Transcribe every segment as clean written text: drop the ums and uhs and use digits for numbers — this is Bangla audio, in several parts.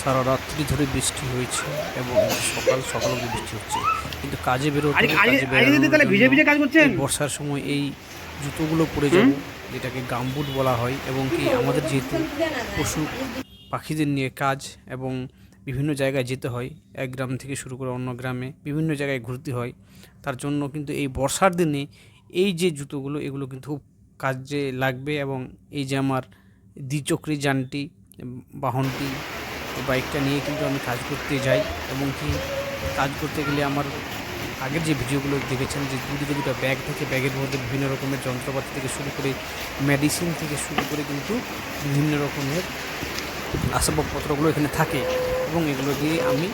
সারা রাত্রি ধরে বৃষ্টি হয়েছে এবং সকাল সকাল অবধি বৃষ্টি হচ্ছে, কিন্তু কাজে বেরোতে বর্ষার সময় এই জুতোগুলো পরে যাব, যেটাকে গামবুট বলা হয়। এবং কি আমাদের যেহেতু পশু পাখিদের নিয়ে কাজ এবং বিভিন্ন জায়গায় যেতে হয়, এক গ্রাম থেকে শুরু করে অন্য গ্রামে বিভিন্ন জায়গায় ঘুরতে হয়, তার জন্য কিন্তু এই বর্ষার দিনে এই যে জুতোগুলো এগুলো কিন্তু খুব কাজে লাগবে। এবং এই যে আমার দ্বিচক্রী যানটি, বাহনটি, বাইকটা নিয়ে কিন্তু আমি কাজ করতে যাই। এবং কি কাজ করতে গেলে আমার আগের যে ভিডিওগুলো দেখেছেন যে দুদিকে দুটো ব্যাগ থাকে, ব্যাগের মধ্যে বিভিন্ন রকমের যন্ত্রপাতি থেকে শুরু করে মেডিসিন থেকে শুরু করে কিন্তু বিভিন্ন রকমের আসবাবপত্রগুলো এখানে থাকে। এবং এগুলো দিয়ে আমি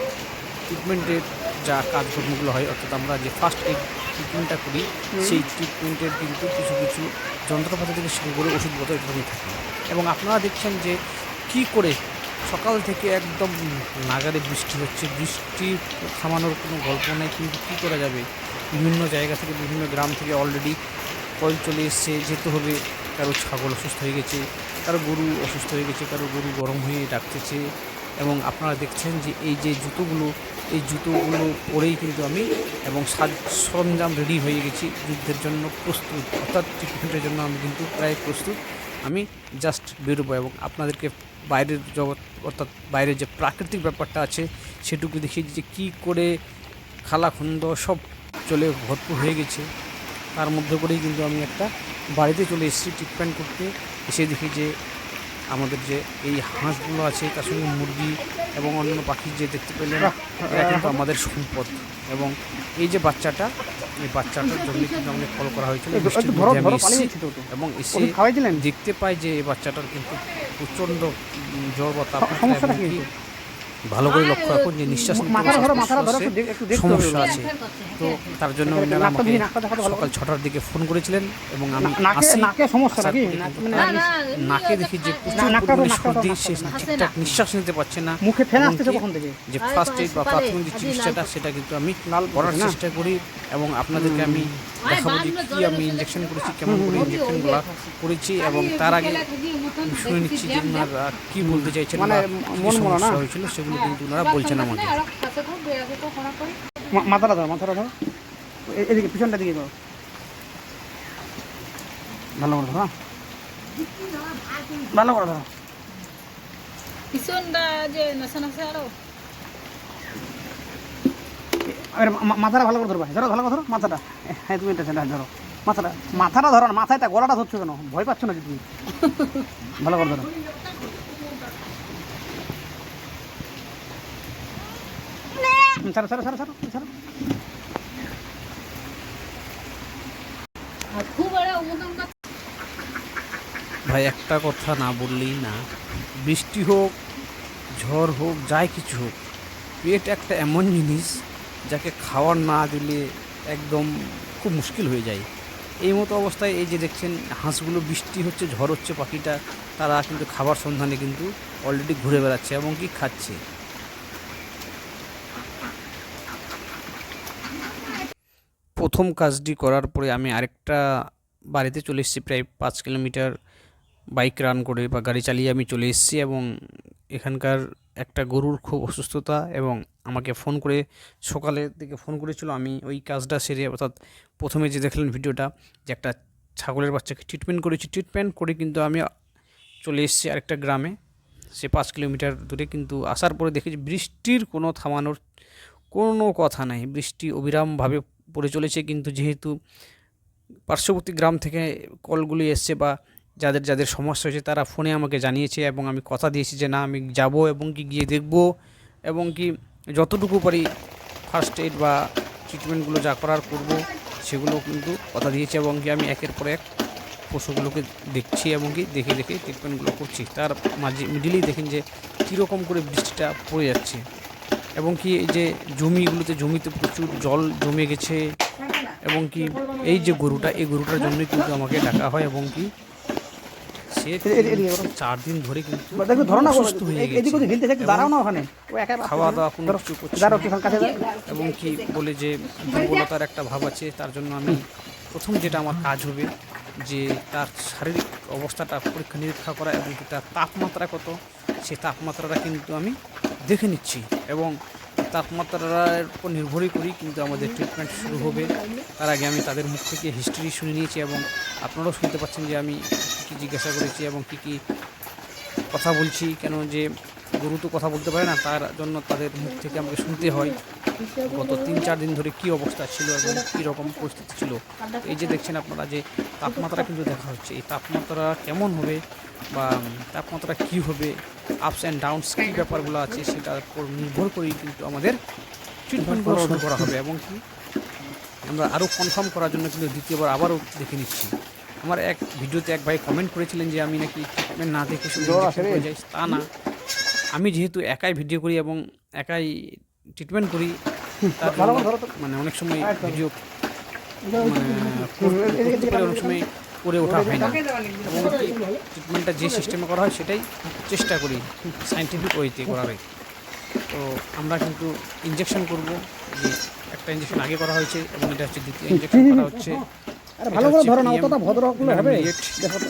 ট্রিটমেন্টের যা কাজকর্মগুলো হয়, অর্থাৎ আমরা যে ফার্স্ট এইড ট্রিটমেন্টটা করি, সেই ট্রিটমেন্টের কিন্তু কিছু কিছু যন্ত্রপাতি থেকে শুরু করে ওষুধপত্র এখানে থাকে। এবং আপনারা দেখছেন যে কি করে সকাল থেকে একদম নাগাড়ে বৃষ্টি হচ্ছে, বৃষ্টি থামানোর কোনো গল্প নেই। কিন্তু কী করা যাবে, বিভিন্ন জায়গা থেকে বিভিন্ন গ্রাম থেকে অলরেডি কল চলে এসছে, যেতে হবে। কারো ছাগল অসুস্থ হয়ে গেছে, কারো গরু অসুস্থ হয়ে গেছে, কারো গরু গরম হয়ে ডাকতেছে। এবং আপনারা দেখছেন যে এই যে জুতোগুলো, এই জুতোগুলো পরেই কিন্তু আমি এবং সাজ সরঞ্জাম রেডি হয়ে গেছি, যুদ্ধের জন্য প্রস্তুত, অর্থাৎ ট্রিটমেন্টের জন্য আমি কিন্তু প্রায় প্রস্তুত। আমি জাস্ট বেরোবো এবং আপনাদেরকে বাইরের জগৎ, অর্থাৎ বাইরের যে প্রাকৃতিক ব্যাপারটা আছে সেটুকু দেখিয়ে যে কী করে খালাখন্দ সব চলে ভরপুর হয়ে গেছে। তার মধ্যে করেই কিন্তু আমি একটা বাড়িতে চলে এসেছি ট্রিটমেন্ট করতে। এসে দেখি যে আমাদের যে এই হাঁসগুলো আছে, তার সঙ্গে মুরগি এবং অন্য পাখি যে দেখতে পেলেন, এরা কিন্তু আমাদের সম্পদ। এবং এই যে বাচ্চাটা, এই বাচ্চাটার জন্য কিন্তু আমাকে কল করা হয়েছিল। এবং এসে দেখতে পাই যে এই বাচ্চাটার কিন্তু প্রচণ্ড জ্বর বা তাপমাত্রা, ভালো করে লক্ষ্য রাখুন যে নিঃশ্বাস সমস্যা আছে। তো তার জন্য ওনারা আমাকে সকাল 6টার দিকে ফোন করেছিলেন এবং আমি নাকে দেখি যে সর্দি, সে ঠিকঠাক নিঃশ্বাস নিতে পারছে না, মুখে ফেনা আসছে। যে ফার্স্ট এইড বা প্রাথমিক যে চিকিৎসাটা সেটা কিন্তু আমি করার চেষ্টা করি এবং আপনাদেরকে আমি দেখাবো যে কী আমি ইঞ্জেকশন করেছি, কেমন করে ইঞ্জেকশনগুলো করেছি। এবং তার আগে শুনে নিচ্ছি যে ওনারা কী বলতে চাইছেন বা কী সমস্যা হয়েছিল, সেগুলো কিন্তু ওনারা বলছেন আমাকে। মাথাটা ধরো এদিকে, পিছনটা দিকে ধরো, ভালো করে ধরো, ভালো করে ধরো পিছনটা যে নসা নসা আরো মাথাটা ভালো করে ধরো, ধরো ভালো করে ধরো মাথাটা। হ্যাঁ তুমি এটা ধরো মাথাটা ধরো না, মাথায় গলাটা ধরছো কেন, ভয় পাচ্ছ না তুমি? ভালো করে ধরো। ছাড়ো ছাড়ো ছাড়ো ছাড়ো ছাড়ো। ভাই একটা কথা না বললেই না, বৃষ্টি হোক, ঝড় হোক, যাই কিছু হোক, পেট একটা এমন জিনিস যাকে খাওয়ার না দিলে একদম খুব মুশকিল হয়ে যায়। এই মতো অবস্থায় এই যে দেখছেন হাঁসগুলো, বৃষ্টি হচ্ছে, ঝড় হচ্ছে, পাখিটা তারা কিন্তু খাবার সন্ধানে কিন্তু অলরেডি ঘুরে বেড়াচ্ছে এবং কি খাচ্ছে। প্রথম কাজটি করার পরে আমি আরেকটা বাড়িতে চলে এসেছি, প্রায় 5 কিলোমিটার বাইক রান করে বা গাড়ি চালিয়ে আমি চলে এসেছি। এবং এখানকার একটা গরুর খুব অসুস্থতা, এবং আমাকে ফোন করে সকালের দিকে ফোন করেছিল। আমি ওই কাজটা সেরে, অর্থাৎ প্রথমে যে দেখলেন ভিডিওটা, যে একটা ছাগলের বাচ্চাকে ট্রিটমেন্ট করেছি, ট্রিটমেন্ট করে কিন্তু আমি চলে এসেছি আরেকটা গ্রামে, সে 5 কিলোমিটার দূরে। কিন্তু আসার পরে দেখেছি বৃষ্টির কোনো থামানোর কোনো কথা নাই, বৃষ্টি অবিরামভাবে পড়ে চলেছে। কিন্তু যেহেতু পার্শ্ববর্তী গ্রাম থেকে কলগুলি এসছে বা যাদের যাদের সমস্যা হয়েছে তারা ফোনে আমাকে জানিয়েছে, এবং আমি কথা দিয়েছি যে না আমি যাব এবং কি গিয়ে দেখব, এবং কি যতটুকু পারি ফার্স্ট এইড বা ট্রিটমেন্টগুলো যা করার করব সেগুলো কিন্তু কথা দিয়েছি। এবং কি আমি একের পর এক পশুগুলোকে দেখছি এবং কি দেখে দেখে ট্রিটমেন্টগুলো করছি। তার মাঝে মিডিলেই দেখেন যে কীরকম করে বৃষ্টিটা পড়ে যাচ্ছে, এবং কি এই যে জমিতে প্রচুর জল জমে গেছে। এবং কি এই যে গরুটা, এই গরুটার জন্যই কিন্তু আমাকে ডাকা হয়, এবং কি সে 4 দিন ধরে কিন্তু অসুস্থ হয়ে গেছে, খাওয়া দাওয়া কোনো কিছু করছে না। এবং কি বলে যে দুর্বলতার একটা ভাব আছে। তার জন্য আমি প্রথম যেটা আমার কাজ হবে যে তার শারীরিক অবস্থাটা পরীক্ষা নিরীক্ষা করা, এবং কি তার তাপমাত্রা কত, সেই তাপমাত্রাটা কিন্তু আমি দেখে নিচ্ছি এবং তাপমাত্রার উপর নির্ভরই করি কিন্তু আমাদের ট্রিটমেন্ট শুরু হবে। তার আগে আমি তাদের মুখ থেকে হিস্ট্রি শুনে নিয়েছি এবং আপনারাও শুনতে পাচ্ছেন যে আমি কী জিজ্ঞাসা করেছি এবং কী কথা বলছি। কেন যে গরু তো কথা বলতে পারে না, তার জন্য তাদের মুখ থেকে আমাকে শুনতে হয় গত 3-4 দিন ধরে কী অবস্থা ছিল এবং কী রকম পরিস্থিতি ছিল। এই যে দেখছেন আপনারা যে তাপমাত্রা কিন্তু দেখা হচ্ছে, এই তাপমাত্রা কেমন হবে বা তাপমাত্রা কী হবে, আপস অ্যান্ড ডাউনস কী ব্যাপারগুলো আছে সেটার উপর নির্ভর করেই কিন্তু আমাদের ট্রিটমেন্টগুলো শুরু করা হবে। এবং কি আমরা আরও কনফার্ম করার জন্য কিন্তু দ্বিতীয়বার আবারও দেখে নিচ্ছি। আমার এক ভিডিওতে এক ভাই কমেন্ট করেছিলেন যে আমি নাকি ট্রিটমেন্ট না দেখে শুধু injection করে যাই। তা না, আমি যেহেতু একাই ভিডিও করি এবং একাই ট্রিটমেন্ট করি, তার জন্য মানে অনেক সময় ভিডিও করতে পারে, অনেক সময় করে ওঠা হয় না। এবং ট্রিটমেন্টটা যে সিস্টেমে করা হয় সেটাই চেষ্টা করি সায়েন্টিফিক ওয়েতে করার। তো আমরা কিন্তু ইনজেকশন করব, যে একটা ইনজেকশন আগে করা হয়েছে এবং এটা হচ্ছে দ্বিতীয় ইনজেকশন করা হচ্ছে। আরে ভালো করে ধরো না, অতটা ভদ্র হলে হবে। দেখো তো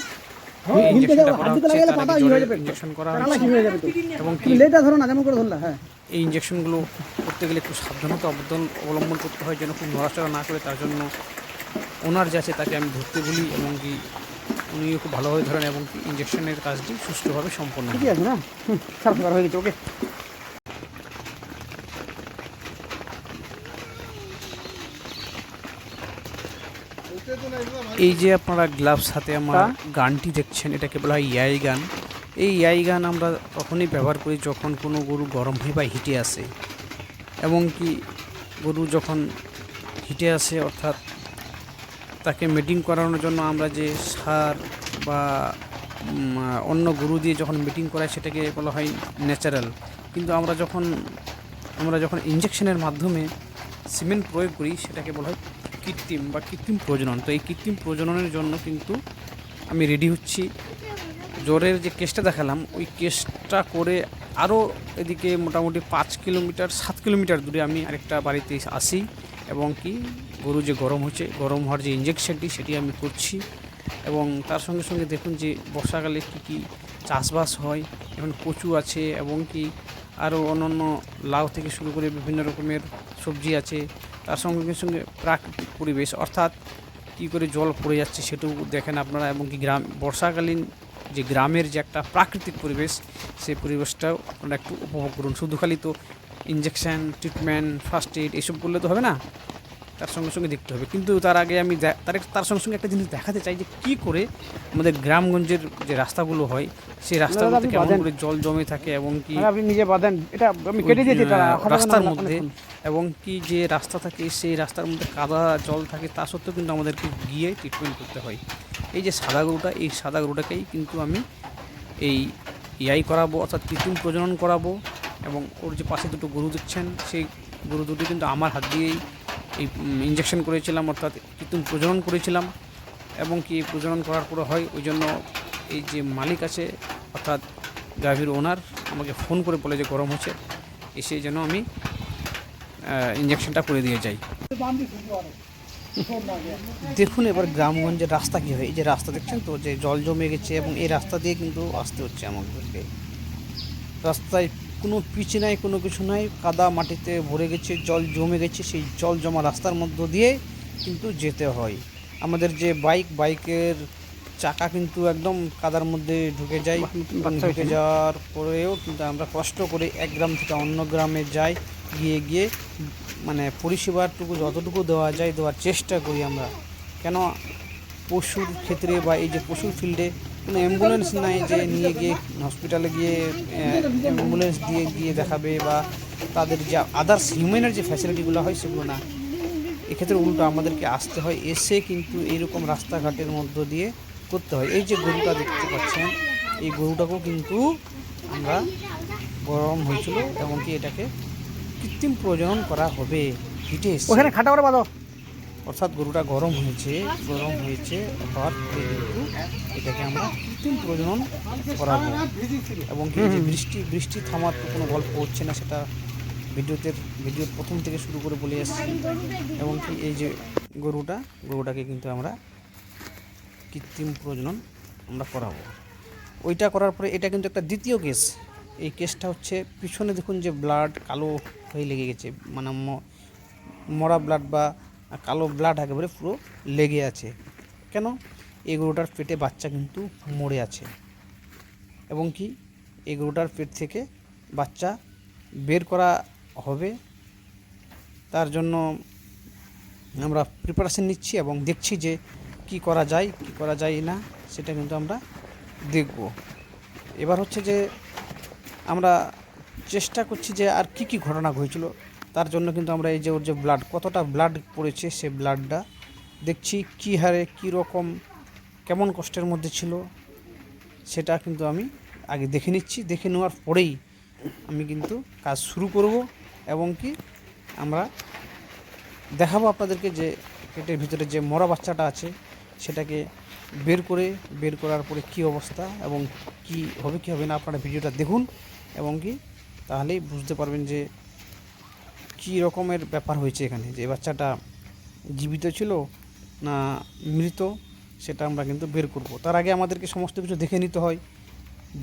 ইনজেকশনটা করা হচ্ছে, তার আগে জ্বরের ইনজেকশন করা হচ্ছে কি হয়ে যাবে তো। এবং কি লেটা ধরো না, যেমন করে ধরলা। হ্যাঁ, এই ইনজেকশনগুলো করতে গেলে একটু সাবধানতা অবলম্বন করতে হয়, যেন খুব নড়াচড়া না করে। তার জন্য ওনার যে আছে তাকে আমি ধরতে বলি এবং কি উনিও খুব ভালোভাবে ধরেন এবং কি ইনজেকশনের কাজটি সুষ্ঠুভাবে সম্পন্ন হয়। ঠিক আছে না, সার্ফ হয়ে গেছে। ওকে, এই যে আপনারা গ্লাভস হাতে আমার গানটি দেখছেন, এটাকে বলা হয় ইয়াই গান। এই ইয়াই গান আমরা তখনই ব্যবহার করি যখন কোনো গরু গরম হয়ে বা হিটে আসে এবং কি গরু যখন হিটে আসে, অর্থাৎ তাকে মিটিং করানোর জন্য আমরা যে সার বা অন্য গরু দিয়ে যখন মিটিং করাই সেটাকে বলা হয় ন্যাচারাল। কিন্তু আমরা যখন ইনজেকশনের মাধ্যমে সিমেন্ট প্রয়োগ করি সেটাকে বলা হয় কৃত্রিম প্রজনন। তো এই কৃত্রিম প্রজননের জন্য কিন্তু আমি রেডি হচ্ছি। জ্বরের যে কেসটা দেখালাম ওই কেসটা করে আরও এদিকে মোটামুটি 7 কিলোমিটার দূরে আমি আরেকটা বাড়িতে আসি এবং কি গরু যে গরম হওয়ার যে ইনজেকশনটি সেটি আমি করছি। এবং তার সঙ্গে সঙ্গে দেখুন যে বর্ষাকালে কী চাষবাস হয়, এখন কচু আছে এবং কি আরও অন্যান্য লাউ থেকে শুরু করে বিভিন্ন রকমের সবজি আছে। তার সঙ্গে সঙ্গে প্রাকৃতিক পরিবেশ, অর্থাৎ কী করে জল পড়ে যাচ্ছে সেটাও দেখেন আপনারা। এবং কি বর্ষাকালীন যে গ্রামের যে একটা প্রাকৃতিক পরিবেশ, সেই পরিবেশটাও আপনারা একটু উপভোগ করুন। শুধু খালি তো ইনজেকশান, ট্রিটমেন্ট, ফার্স্ট এইড এসব করলে তো হবে না, তার সঙ্গে সঙ্গে দেখতে হবে। কিন্তু তার আগে আমি তার সঙ্গে সঙ্গে একটা জিনিস দেখাতে চাই যে কী করে আমাদের গ্রামগঞ্জের যে রাস্তাগুলো হয় সেই রাস্তার মধ্যে কেমন করে জল জমে থাকে এবং কি আপনি নিজে বাঁধেন। এটা আমি কেটে দিয়েছি রাস্তার মধ্যে, এবং কি যে রাস্তা থাকে সেই রাস্তার মধ্যে কাদা জল থাকে, তা সত্ত্বেও কিন্তু আমাদেরকে গিয়ে ট্রিটমেন্ট করতে হয়। এই যে সাদা গরুটা, এই সাদা গরুটাকেই কিন্তু আমি এই ইয়াই করাবো, অর্থাৎ কৃত্রিম প্রজনন করাবো। এবং ওর যে পাশে দুটো গরু দেখছেন, সেই গরু দুটো কিন্তু আমার হাত দিয়েই এই ইনজেকশন করেছিলাম, অর্থাৎ কৃত্রিম প্রজনন করেছিলাম। এবং কি প্রজনন করার পরে হয়, ওই জন্য এই যে মালিক আছে অর্থাৎ গাভীর ওনার আমাকে ফোন করে বলে যে গরম হচ্ছে, এসে যেন আমি ইনজেকশনটা করে দিয়ে যাই। দেখুন এবার গ্রামগঞ্জের রাস্তা কী হয়। এই যে রাস্তা দেখছেন তো, যে জল জমে গেছে এবং এই রাস্তা দিয়ে কিন্তু আসতে হচ্ছে আমাদেরকে। রাস্তায় কোনো পিচ নাই, কোনো কিছু নাই, কাদা মাটিতে ভরে গেছে, জল জমে গেছে। সেই জল জমা রাস্তার মধ্য দিয়ে কিন্তু যেতে হয়। আমাদের যে বাইকের চাকা কিন্তু একদম কাদার মধ্যে ঢুকে যায়। ঢুকে যাওয়ার পরেও কিন্তু আমরা কষ্ট করে এক গ্রাম থেকে অন্য গ্রামে যাই, গিয়ে মানে পরিষেবাটুকু যতটুকু দেওয়া যায় দেওয়ার চেষ্টা করি আমরা। কেন পশুর ক্ষেত্রে বা এই যে পশুর ফিল্ডে কোনো অ্যাম্বুলেন্স নাই যে নিয়ে গিয়ে হসপিটালে গিয়ে অ্যাম্বুলেন্স দিয়ে গিয়ে দেখাবে বা তাদের যে আদার্স হিউম্যানের যে ফ্যাসিলিটিগুলো হয় সেগুলো না। এক্ষেত্রে উল্টো আমাদেরকে আসতে হয়, এসে কিন্তু এইরকম রাস্তাঘাটের মধ্য দিয়ে করতে হয়। এই যে গরুটা দেখতে পাচ্ছেন, এই গরুটাকেও কিন্তু আমরা গরম হয়েছিল এবং কি এটাকে কৃত্রিম প্রজনন করা হবে হিটে এসে। ওখানে খাটা করে বাঁধো। অর্থাৎ গরুটা গরম হয়েছে হওয়ার পরে কিন্তু এটাকে আমরা কৃত্রিম প্রজনন করাবো। এবং কি যে বৃষ্টি থামার তো কোনো গল্প হচ্ছে না, সেটা ভিডিওর প্রথম থেকে শুরু করে বলে আসছি। এবং কি এই যে গরুটাকে কিন্তু আমরা কৃত্রিম প্রজনন আমরা করাবো। ওইটা করার পরে এটা কিন্তু একটা দ্বিতীয় কেস। এই কেসটা হচ্ছে পিছনে দেখুন যে ব্লাড কালো হয়ে লেগে গেছে, মানে মরা ব্লাড বা কালো ব্লাড একেবারে পুরো লেগে আছে। কেন? এই গরুটার পেটে বাচ্চা কিন্তু মরে আছে এবং কি এই গরুটার পেট থেকে বাচ্চা বের করা হবে। তার জন্য আমরা প্রিপারেশন নিচ্ছি এবং দেখছি যে কি করা যায় কি করা যায় না, সেটা কিন্তু আমরা দেখব। এবার হচ্ছে যে আমরা চেষ্টা করছি যে আর কি কি ঘটনা ঘটেছিল, তার জন্য কিন্তু আমরা এই যে ওর যে ব্লাড, কতটা ব্লাড পড়েছে সে ব্লাডটা দেখছি, কী হারে কী রকম কেমন কষ্টের মধ্যে ছিল সেটা কিন্তু আমি আগে দেখে নিচ্ছি। দেখে নেওয়ার পরেই আমি কিন্তু কাজ শুরু করব এবং কি আমরা দেখাবো আপনাদেরকে যে পেটের ভিতরে যে মরা বাচ্চাটা আছে সেটাকে বের করার পরে কী অবস্থা এবং কি হবে কি হবে না, আপনারা ভিডিওটা দেখুন এবং কি তাহলেই বুঝতে পারবেন যে কী রকমের ব্যাপার হয়েছে এখানে, যে বাচ্চাটা জীবিত ছিল না মৃত, সেটা আমরা কিন্তু বের করব। তার আগে আমাদেরকে সমস্ত কিছু দেখে নিতে হয়,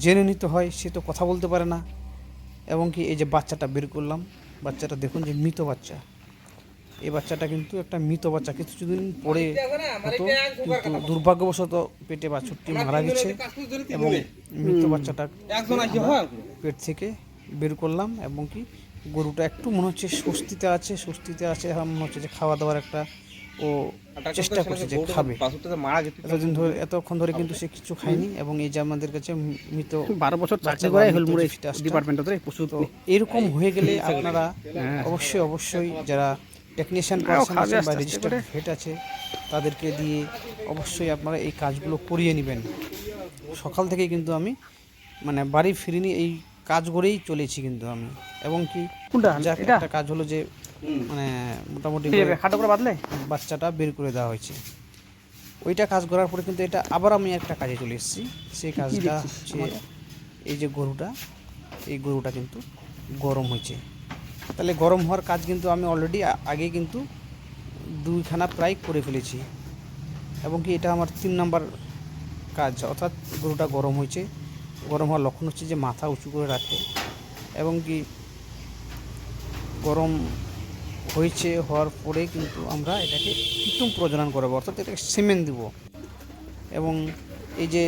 জেনে নিতে হয়, সে তো কথা বলতে পারে না। এবং কি এই যে বাচ্চাটা বের করলাম, বাচ্চাটা দেখুন যে মৃত বাচ্চা, এই বাচ্চাটা কিন্তু একটা মৃত বাচ্চা, কিছুদিন পরে হতো কিন্তু দুর্ভাগ্যবশত পেটে বাছুরটি মারা গেছে এবং মৃত বাচ্চাটা পেট থেকে বের করলাম এবং কি গরুটা একটু মনে হচ্ছে স্বস্তিতে আছে, মনে হচ্ছে যে খাওয়া দাওয়ার একটা ও চেষ্টা করছে যে খাবে। এতক্ষণ ধরে কিন্তু সে কিছু খায়নি এবং এই যে আমাদের কাছে মৃত 12 বছর চাকরি করে হেলমুড়ে ডিপার্টমেন্টে প্রচুর তো এরকম হয়ে গেলে আপনারা অবশ্যই যারা টেকনিশিয়ান পার্সন আছে বা রেজিস্টার্ড ভেট আছে তাদেরকে দিয়ে অবশ্যই আপনারা এই কাজগুলো করিয়ে নেবেন। সকাল থেকে কিন্তু আমি মানে বাড়ি ফিরিনি, এই কাজ করেই চলেছি কিন্তু আমি। এবং কি একটা কাজ হলো যে মানে মোটামুটি বাচ্চাটা বের করে দেওয়া হয়েছে, ওইটা কাজ করার পরে কিন্তু এটা আবার আমি একটা কাজে চলে এসেছি। সেই কাজটা হচ্ছে এই যে এই গরুটা কিন্তু গরম হয়েছে, তাহলে গরম হওয়ার কাজ কিন্তু আমি অলরেডি আগে কিন্তু 2খানা প্রায় করে ফেলেছি এবং কি এটা আমার 3 নাম্বার কাজ। অর্থাৎ গরুটা গরম হয়েছে, গরম হওয়ার লক্ষণ হচ্ছে যে মাথা উঁচু করে রাখে এবং কি গরম হওয়ার পরে কিন্তু আমরা এটাকে কৃত্রিম প্রজনন করাবো, অর্থাৎ এটাকে সিমেন্ট দেবো। এবং এই যে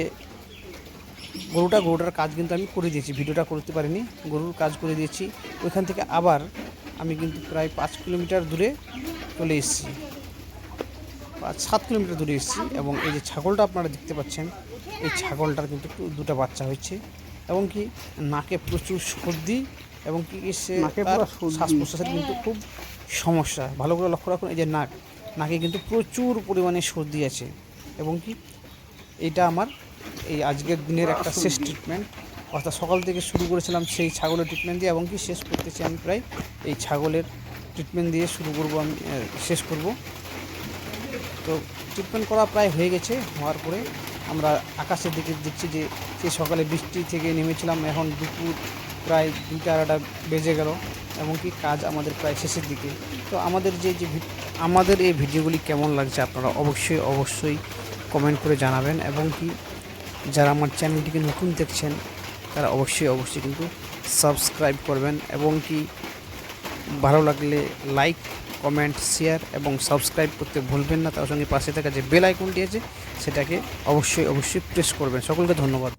গরুটার কাজ কিন্তু আমি করে দিয়েছি, ভিডিওটা করতে পারিনি, গরুর কাজ করে দিয়েছি। ওইখান থেকে আবার আমি কিন্তু প্রায় 5 কিলোমিটার দূরে চলে এসেছি, 5-7 কিলোমিটার দূরে এসেছি। এবং এই যে ছাগলটা আপনারা দেখতে পাচ্ছেন, এই ছাগলটার কিন্তু 2টা বাচ্চা হয়েছে এবং কি নাকে প্রচুর সর্দি এবং কি সে শ্বাস প্রশ্বাসের কিন্তু খুব সমস্যা। ভালো করে লক্ষ্য রাখুন, এই যে নাকে কিন্তু প্রচুর পরিমাণে সর্দি আছে এবং কি এটা আমার এই আজকের দিনের একটা শেষ ট্রিটমেন্ট। অর্থাৎ সকাল থেকে শুরু করেছিলাম সেই ছাগলের ট্রিটমেন্ট দিয়ে এবং কি শেষ করতেছি আমি প্রায় এই ছাগলের ট্রিটমেন্ট দিয়ে শুরু করব, আমি শেষ করব। তো ট্রিটমেন্ট করা প্রায় হয়ে গেছে। হওয়ার পরে আমরা আকাশের দিকে দেখছি যে সেই সকালে বৃষ্টি থেকে নেমেছিলাম, এখন দুপুর প্রায় 2টা-2:30 বেজে গেল এবং কি কাজ আমাদের প্রায় শেষের দিকে। তো আমাদের এই ভিডিওগুলি কেমন লাগছে আপনারা অবশ্যই কমেন্ট করে জানাবেন এবং কি যারা আমার চ্যানেলটিকে নতুন দেখছেন তারা অবশ্যই কিন্তু সাবস্ক্রাইব করবেন এবং কি ভালো লাগলে লাইক, কমেন্ট, শেয়ার এবং সাবস্ক্রাইব করতে ভুলবেন না। তার সঙ্গে পাশে থাকা যে বেল আইকনটি আছে সেটাকে অবশ্যই প্রেস করবেন। সকলকে ধন্যবাদ।